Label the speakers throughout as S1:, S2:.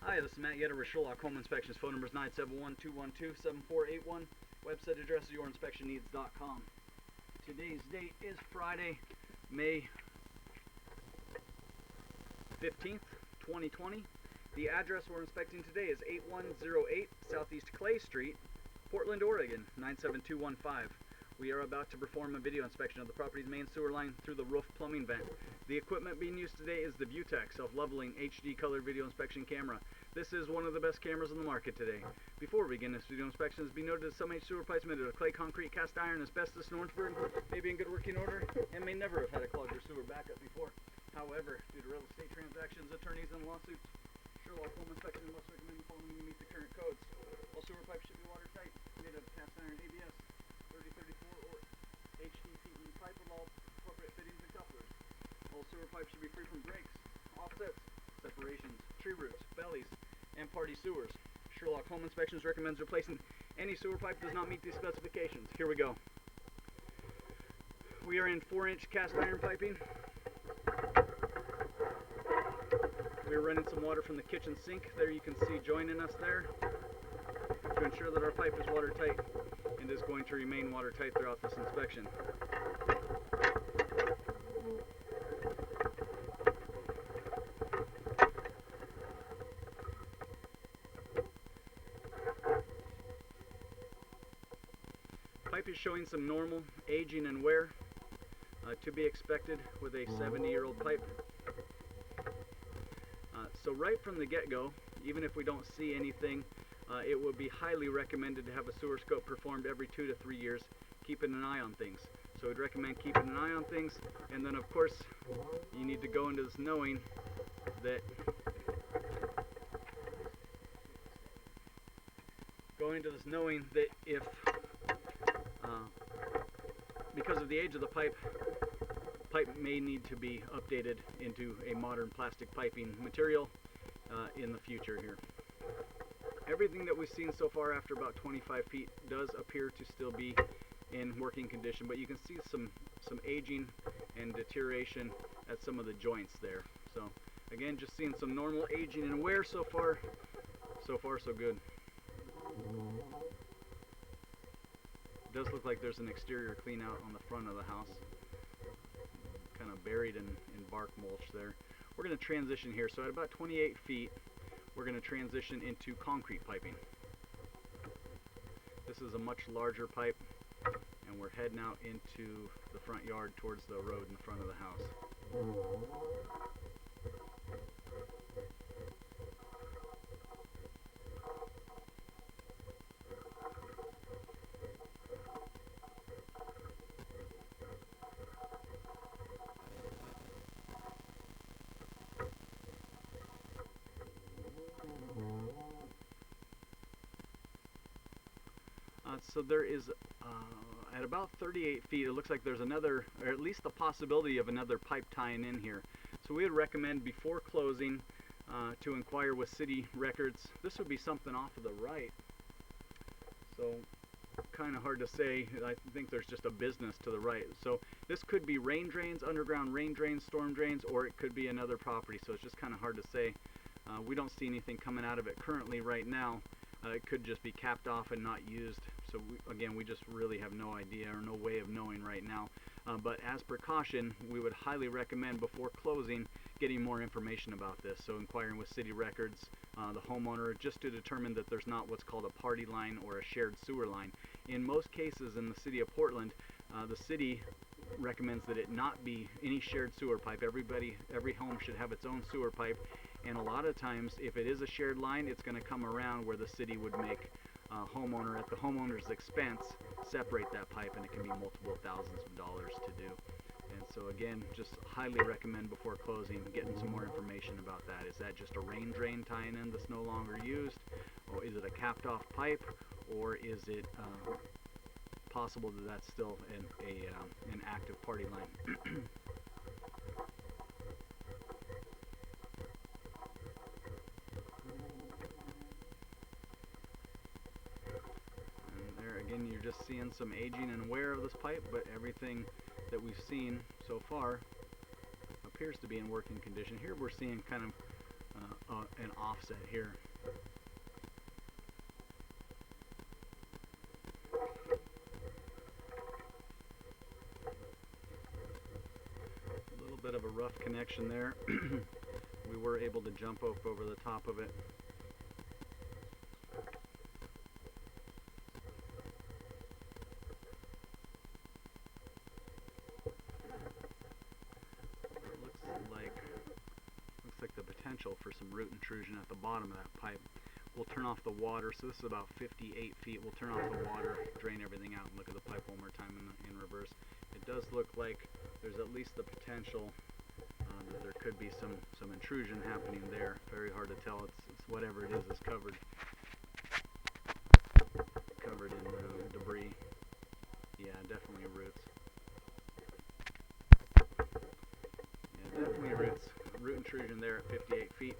S1: Hi, this is Matt Yetter with Sherlock Home Inspections. Phone number is 971-212-7481. Website address is yourinspectionneeds.com. Today's date is Friday, May 15th, 2020. The address we're inspecting today is 8108 Southeast Clay Street, Portland, Oregon, 97215. We are about to perform a video inspection of the property's main sewer line through the roof plumbing vent. The equipment being used today is the Vutec self-leveling HD colored video inspection camera. This is one of the best cameras on the market today. Before we begin this video inspection, it has been noted that some sewer pipes made out of clay, concrete, cast iron, asbestos, and Orangeburg may be in good working order and may never have had a clogged or sewer backup before. However, due to real estate transactions, attorneys, and lawsuits, Sherlock Home Inspection must recommend the following to meet the current codes. All sewer pipes should be watertight, made out of cast iron ABS 3034 or HDPE pipe with all appropriate fittings and couplers. All sewer pipes should be free from breaks, offsets, separations, tree roots, bellies, and party sewers. Sherlock Home Inspections recommends replacing any sewer pipe that does not meet these specifications. Here we go. We are in 4-inch cast iron piping. We're running some water from the kitchen sink. There you can see joining us there to ensure that our pipe is watertight and is going to remain watertight throughout this inspection. Pipe is showing some normal aging and wear to be expected with a 70-year-old pipe. So right from the get-go, even if we don't see anything, it would be highly recommended to have a sewer scope performed every 2 to 3 years, keeping an eye on things. So we'd recommend keeping an eye on things, and then of course you need to go into this knowing that if because of the age of the pipe may need to be updated into a modern plastic piping material in the future here. Everything that we've seen so far after about 25 feet does appear to still be in working condition, but you can see some aging and deterioration at some of the joints there. So again, just seeing some normal aging and wear so far so good. It does look like there's an exterior clean out on the front of the house, kind of buried in bark mulch there. We're going to transition here. So at about 28 feet, we're going to transition into concrete piping. This is a much larger pipe, and we're heading out into the front yard towards the road in front of the house. So there is, at about 38 feet, it looks like there's another, or at least the possibility of another pipe tying in here. So we would recommend before closing to inquire with city records. This would be something off of the right. So kind of hard to say. I think there's just a business to the right. So this could be rain drains, underground rain drains, storm drains, or it could be another property. So it's just kind of hard to say. We don't see anything coming out of it currently right now. It could just be capped off and not used. So again, we just really have no idea or no way of knowing right now. But as precaution, we would highly recommend before closing getting more information about this. So inquiring with city records, the homeowner, just to determine that there's not what's called a party line or a shared sewer line. In most cases in the city of Portland, the city recommends that it not be any shared sewer pipe. Every home should have its own sewer pipe, and a lot of times if it is a shared line, it's going to come around where the city would make homeowner, at the homeowner's expense, separate that pipe, and it can be multiple thousands of dollars to do. And so again, just highly recommend before closing getting some more information about that. Is that just a rain drain tying in that's no longer used, or is it a capped off pipe, or is it possible that that's still an active party line? And there again, you're just seeing some aging and wear of this pipe, but everything that we've seen so far appears to be in working condition. Here we're seeing kind of an offset here. of a rough connection there. We were able to jump up over the top of it. Looks like the potential for some root intrusion at the bottom of that pipe. We'll turn off the water, so this is about 58 feet. We'll turn off the water, drain everything out, and look at the pipe one more time in reverse. It does look like there's at least the potential that there could be some intrusion happening there. Very hard to tell. It's whatever it is covered in debris. Yeah, definitely roots. Yeah, definitely roots. Root intrusion there at 58 feet.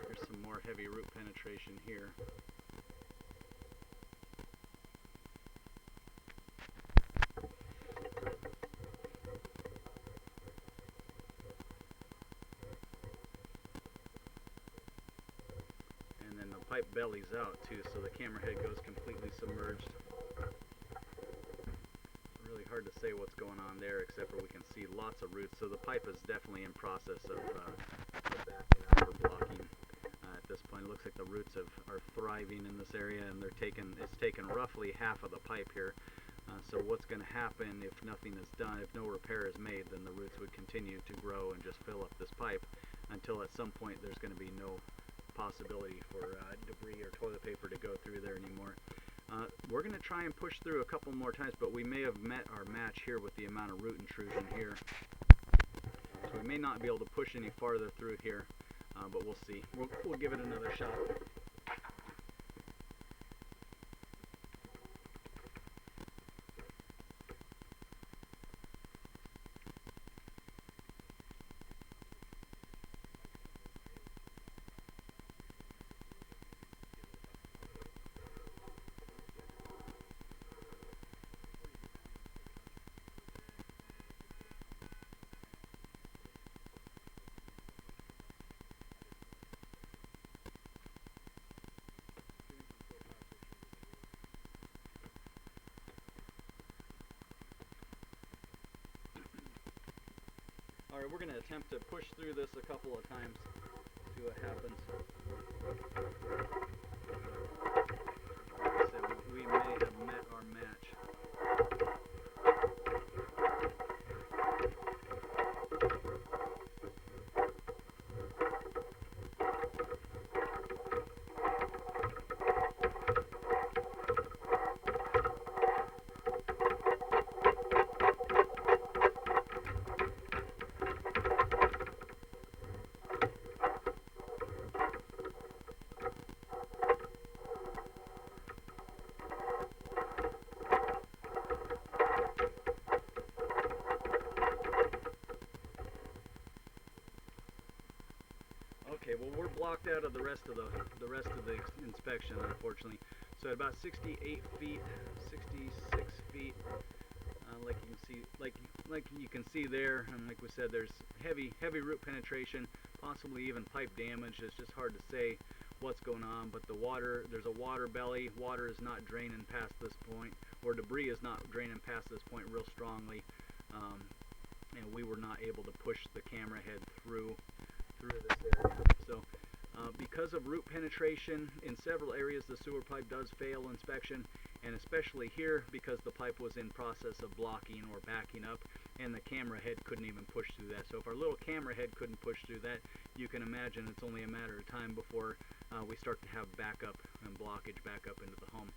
S1: Here's some more heavy root penetration here. And then the pipe bellies out too, so the camera head goes completely submerged. Really hard to say what's going on there, except for we can see lots of roots. So the pipe is definitely in process of backing up or blocking. At this point, it looks like the roots are thriving in this area, and it's taken roughly half of the pipe here. So what's going to happen if nothing is done, if no repair is made, then the roots would continue to grow and just fill up this pipe until at some point there's going to be no possibility for debris or toilet paper to go through there anymore. We're going to try and push through a couple more times, but we may have met our match here with the amount of root intrusion here. So we may not be able to push any farther through here, but we'll see. We'll give it another shot. Alright, we're going to attempt to push through this a couple of times, see what happens. Like I said, we may have met our match. Okay, well we're blocked out of the rest of the inspection, unfortunately. So at about 68 feet, 66 feet, like you can see there, and like we said, there's heavy root penetration, possibly even pipe damage. It's just hard to say what's going on, but there's a water belly. Water is not draining past this point, or debris is not draining past this point real strongly, and we were not able to push the camera head through this area. So because of root penetration in several areas, the sewer pipe does fail inspection, and especially here because the pipe was in process of blocking or backing up, and the camera head couldn't even push through that. So if our little camera head couldn't push through that, you can imagine it's only a matter of time before we start to have backup and blockage back up into the home.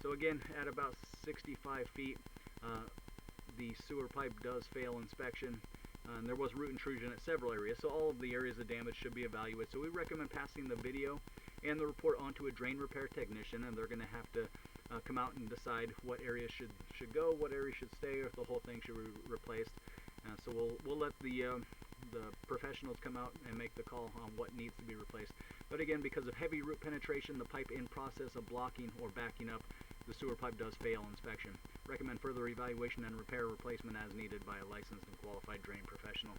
S1: So again, at about 65 feet, the sewer pipe does fail inspection. And there was root intrusion at several areas, so all of the areas of damage should be evaluated. So we recommend passing the video and the report on to a drain repair technician, and they're going to have to come out and decide what areas should go, what areas should stay, or if the whole thing should be replaced. So we'll let the professionals come out and make the call on what needs to be replaced. But again, because of heavy root penetration, the pipe in process of blocking or backing up, the sewer pipe does fail inspection. Recommend further evaluation and repair replacement as needed by a licensed and qualified drain professional.